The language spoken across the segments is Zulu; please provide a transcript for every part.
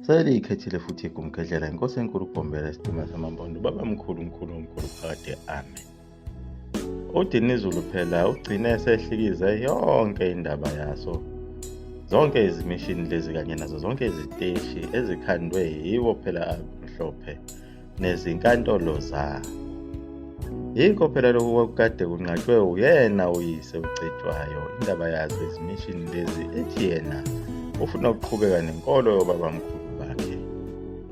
Seliyikhethile futhi igumgedlela inkosi enkulu uGombela isidima samampondo baba mkhulu phakade amen. UDinizulu phela ugcine esehlikize yonke indaba yaso, zonke izimishini lezi kanye nazo zonke iziteshi ezikhandwe yiwo phela abamhlophe nezinkantolo zabo. Yikho phela lokhu kwakukade kunqatshwe uyena uyise uCetshwayo indaba yazo izimishini lezi ethi yena ufuna ukuqhubeka nenkolo yobabamkhulu bakhe.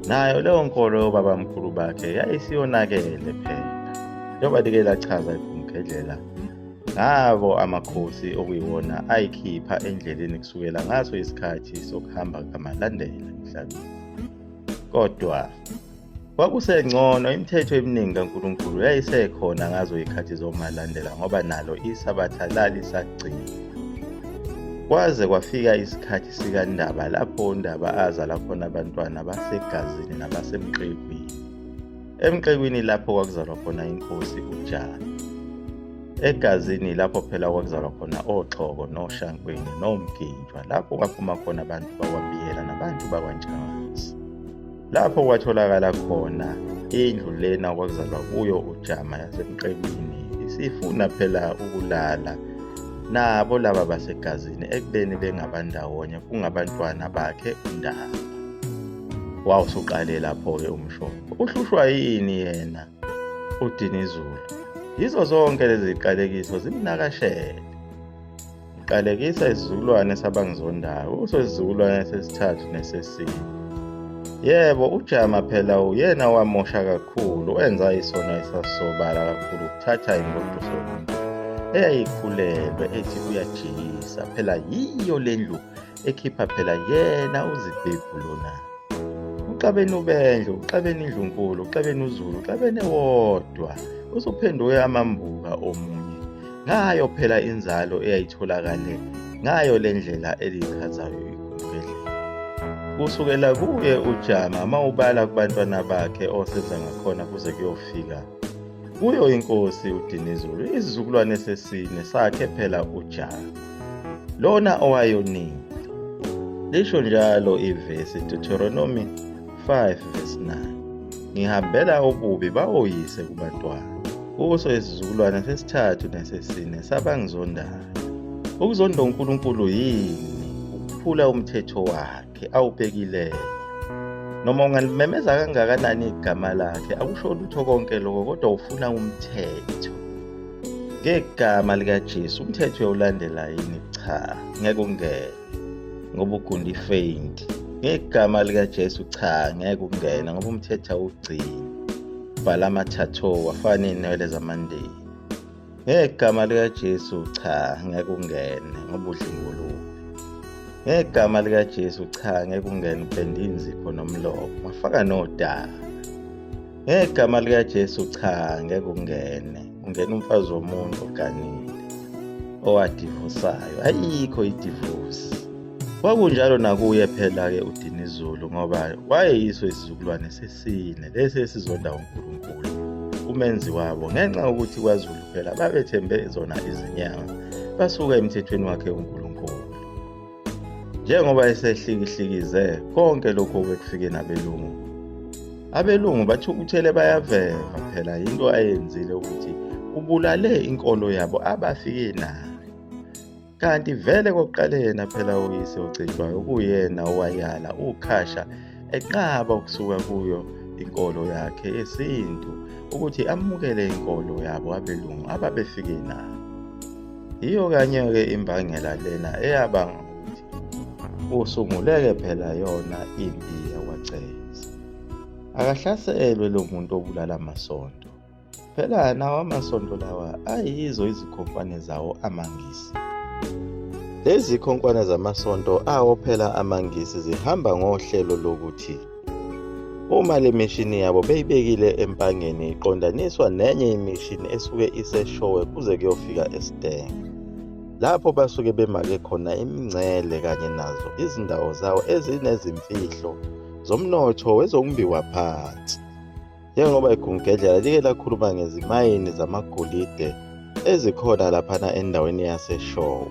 Nayo leyo nkolo yobabamkhulu bakhe yayisiyonakele phela. Njengoba like lachaza igumgedlela ngabo amakhosi okuyiwona ayikhipha endleleni kusukela ngaso isikhathi sokuhamba kamalandela emhlabeni. Kodwa kwakusengcono imithetho eminingi kaNkulunkulu yayisekhona ngazo ikhathi zomalandela ngoba nalo isabatha lalisagcina. Kwaze kwafika isikhathi sikaNdaba lapho uNdaba azala khona abantwana basegazini nabasemqekwini. Emqekwini lapho kwakuzalwa khona inkosi uJama. Egazini lapho phela kwakuzalwa khona oXhoko noShankweni noMginjwa lapho kwaphuma khona abantu bakwaBiyela nabantu bakwaNtshangase. Lapho kwatholakala khona indlu lena kwakuzalwa kuyo uJama yasemqekwini isifuna phela ukulala nabo laba basegazini ekubeni bengabandawonye kungabantwana bakhe uNdaba. Wawusuqale lapho-ke umshopho. Uhlushwa yini yena uDinizulu? Yizo zonke lezi ziqalekiso zimnakashele. Uqalekisa isizukulwane sabangizondayo, isizukulwane sesithathu nesesine. Yebo, uJama phela uyena wamosha kakhulu, wenza isono esasisobala kakhulu ukuthatha imoto somuntu eyayikhulelwe ethi uyajiyisa. Phela yiyo le ndlu ekhipha phela yena uZibhebhu lona. Uxabene ubendlu, uxabene indlunkulu, uxabene uZulu, uxabene wodwa. Usuphenduke amambuka omunye. Ngayo phela inzalo eyayitholakale ngayo le ndlela elichazayo igumgedlela. Kusukela kuye uJama mawubala kubantwana bakhe osenza ngakhona kuze kuyofika kuyo inkosi uDinizulu, isizukulwane sesine sakhe phela uJama, lona owayoningi. Lisho njalo ivesi Deuteronomy 5:9. Ngihambela ububi bawoyise kubantwana. Kuso isizukulwane sesithathu nesesine sabangizondayo. Ukuzonda uNkulunkulu yini? Ukuphula umthetho wakhe awubekileyo. Noma ungalimemeza kangakanani igama lakhe akusho lutho konke lokho, kodwa ufuna umthetho. Ngegama likaJesu umthetho uyawulandela yini? Cha, ngeke ungene ngoba ugunda ifeint. Ngegama likaJesu cha, ngeke ungene ngoba umthetho awugcini. Bhala amathatho afana nenwele zamandeni. Ngegama likaJesu cha, ngeke ungene ngoba udla ingulube. Ngegama likaJesu cha, ngeke ungene upende inzipho nomlomo wafaka nodaka. Ngegama likaJesu cha, ngeke ungene umfazi womuntu oganile owadivusayo. Ayikho idivorce. Kwakunjalo nakuye phela-ke uDinizulu ngoba wayeyiso isizukulwane sesine lesi esizonda uNkulunkulu umenzi wabo, ngenxa yokuthi kwaZulu phela babethembe zona izinyanga basuka emthethweni wakhe uNkulunkulu. Njengoba esehlikihlikize konke lokho bekufike nabelungu, abelungu bathukuthele bayaveva phela into ayenzile ukuthi ubulale inkolo yabo abafike nayo. Kanti vele kokuqalena phela uyise uCetshwayo kuyena owayala uKhasha enqaba ukusuka kuyo inkolo yakhe yesintu ukuthi amukele inkolo yabo abelungu ababefike nayo. Iyo kanye-ke imbangela lena eyabanga ukuthi usunguleke phela yona impi yakwaCetha. Akahlaselwe lo muntu obulala amasonto. Phela nawo amasonto lawa ayizo izikhonkwane zawo amangisi. Lezi khonkwane zamasonto awo phela amangisi zihamba ngohlelo lokuthi uma le mishini yabo beyibekile empangeni iqondaniswa nenye imishini esuke iseshowe kuze kuyofika eStenge. Lapho basuke bemake khona imingcele kanye nazo izindawo zawo ezinezimfihlo zomnotho wezombiwa phansi. Njengoba igumgedlela like lakhuluma ngezimayini zamagolide ezikhona laphana endaweni yaseshowe.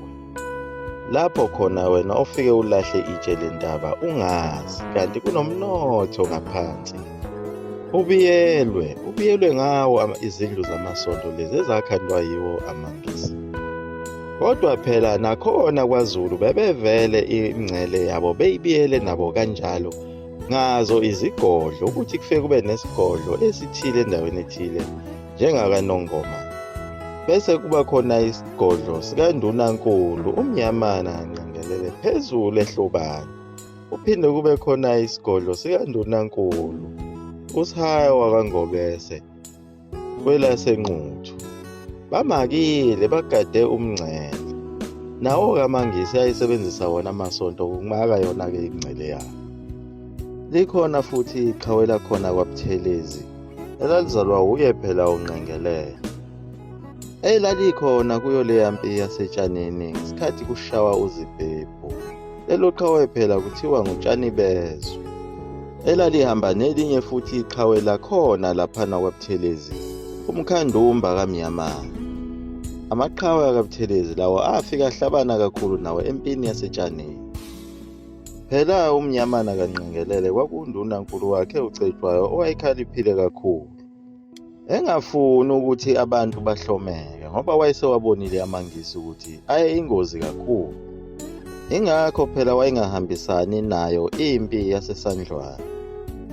lapho khona wena ufike ulahle itshe lendaba ungazi kanti kunomnotho ngaphansi. Ubiyelwe ngawo izindlu zamasonto lezi ezakhandwa yiwo amaNgisi. Kodwa phela nakhona kwaZulu bebevele ingcele yabo beyibiyele nabo kanjalo ngazo izigodlo ukuthi kufike kube nesigodlo esithile endaweni ethile njengakaNongoma. Bese kuba khona isigodlo sikaNdunankulu uMnyamana Ngqengelele phezulu ehlobane. Kuphinde kube khona isigodlo sikaNdunankulu uSihaya wakwaNgobese kwelaseNquthu. Bamakile bagade umngcele. Nawo kaMangisi ayisebenzisa wona amasonto ukumaka yona-ke ingcele yabo. Likhona futhi iqhawe lakhona kwaButhelezi elalizalwa uye phela uNgqengelele. Elalikhona kuyo leya mpi yasetshanini ngesikhathi kushawa uZibhebhu. Lelo qhawe phela kuthiwa nguTshani Bezwe. Elalihamba nelinye futhi iqhawe lakhona laphana kwaButhelezi uMkhandumba kaMnyamana. Amaqhawe akaButhelezi lawo afika ahlabana kakhulu nawe empini yasetshanini. Phela uMnyamana kaNgqengelele kwakundunankulu wakhe uCetshwayo owayekhaliphile kakhulu. Engafuni ukuthi abantu bahlomeke ngoba wayesewabonile amaNgisi ukuthi ayeyingozi kakhulu. Ingakho phela wayengahambisani nayo impi yaseSandlwane.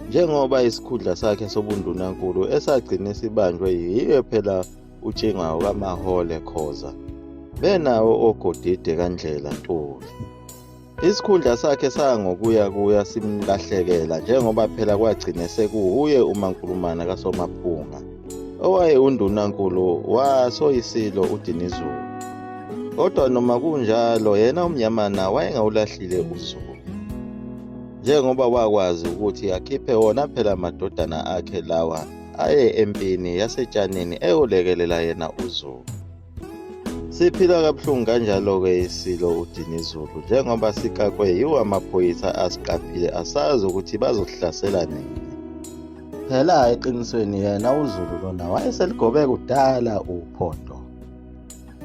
Njengoba isikhundla sakhe sobundunankulu esagcina sibanjwe yiyo phela uTshingwayo kaMahole Khoza benawo oGodide kaNdlela Ntuli. Isikhundla sakhe sangokuya simlahlekela njengoba phela kwagcina sekuhuye uMankulumane kaSomaphunga owaye undunankulu wasoyisilo uDinizulu. Kodwa noma kunjalo yena uMnyamana wayengawulahlile uZulu. Njengoba wakwazi ukuthi akhiphe wona phela amadodana akhe lawa aye empini yasetshanini eyolekelela yena uZulu. Siphila kabuhlungu kanjalo-ke isilo uDinizulu njengoba sikakwe yiwo amaphoyisa asiqaphile asazi ukuthi bazohlasela nini. Phela eqinisweni yena uZulu lona wayeseligobe kudala uphondo.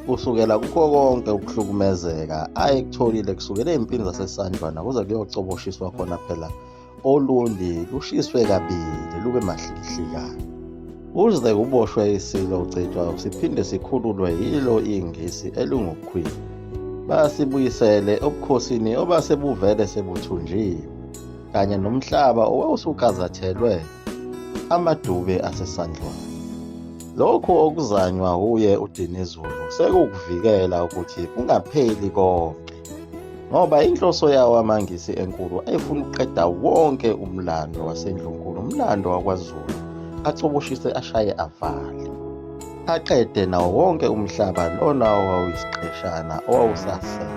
Kusukela kukho konke ukuhlukumezeka ayekutholile kusukela empini zaseSandlwana kuze kuyocoboshiswa khona phela olundi lushiswe kabili lube mahlikihlikayo. Uze kuboshwe isilo uCetshwayo siphinde sikhululwe yilo iNgisi elungukhwini. Basibuyisele obukhosini obasebuvele sebuthunjiwe kanye nomhlaba owawusukazathelwe amadube aseSandlwane. Lokho okuzanywa uye uDinizulu sekukuvikela ukuthi kungapheli konke. Ngoba inhloso yawo amaNgisi enkulu ayefuna ukuqeda wonke umlando waseNdlunkulu, umlando wakwaZulu, acoboshise ashaye avale. Aqede nawo wonke umhlaba lona owawuyisiqeshana owawusasele.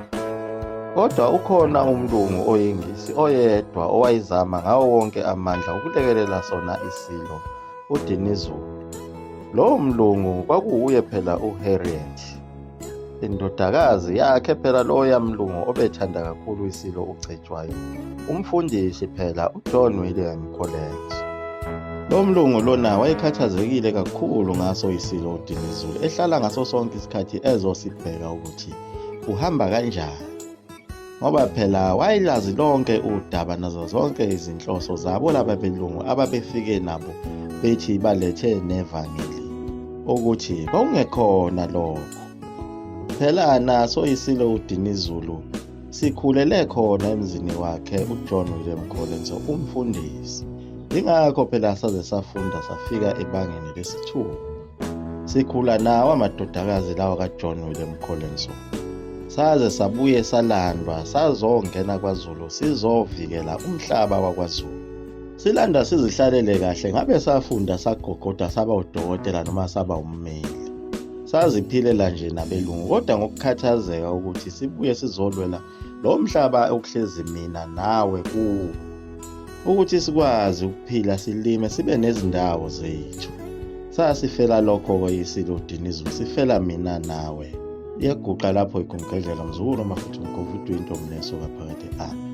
Kodwa ukhona umlungu oyingisi oyedwa owayizama ngawo wonke amandla ukulekelela sona isilo uDinizulu. Lo mlungu kwakuuye phela uHarriet, indodakazi yakhe phela loya mlungu obethanda kakhulu isilo uCetshwayo, umfundisi phela uJohn William Collins. Lo mlungu lona wayekhathazekile kakhulu ngaso isilo uDinizulu, ehlala ngaso sonke isikhathi ezosibheka ukuthi uhamba kanjani. Ngoba phela wayilazi lonke udaba nazo zonke izinhloso zabo laba belungu ababefike nabo bethi balethe nevangeli ukuthi kwakungekhona lokho. Phela naso isilo uDinizulu sikhulele khona emzini wakhe uJohn William Collins umfundisi. Ingakho phela saze safunda safika ebangeni lesi-2. Sikhula nawo amadodakazi lawo kaJohn William Collins. Saze sabuye salandwa sazongena kwaZulu sizovikela umhlaba wakwaZulu. Silanda sizihlalele kahle ngabe safunda sagogoda saba udokotela noma saba ummeli. Saziphilela nje nabelungu kodwa ngokukhathazeka ukuthi sibuye sizolwela lo mhlaba okuhlezi mina nawe kuwo. Ukuthi sikwazi ukuphila silime sibe nezindawo zethu. Sasifela lokho isilo uDinizulu sifela mina nawe. Iyaguqa lapho igumgedlela mzukulu noma futhi umkovu into umneso kaphakade.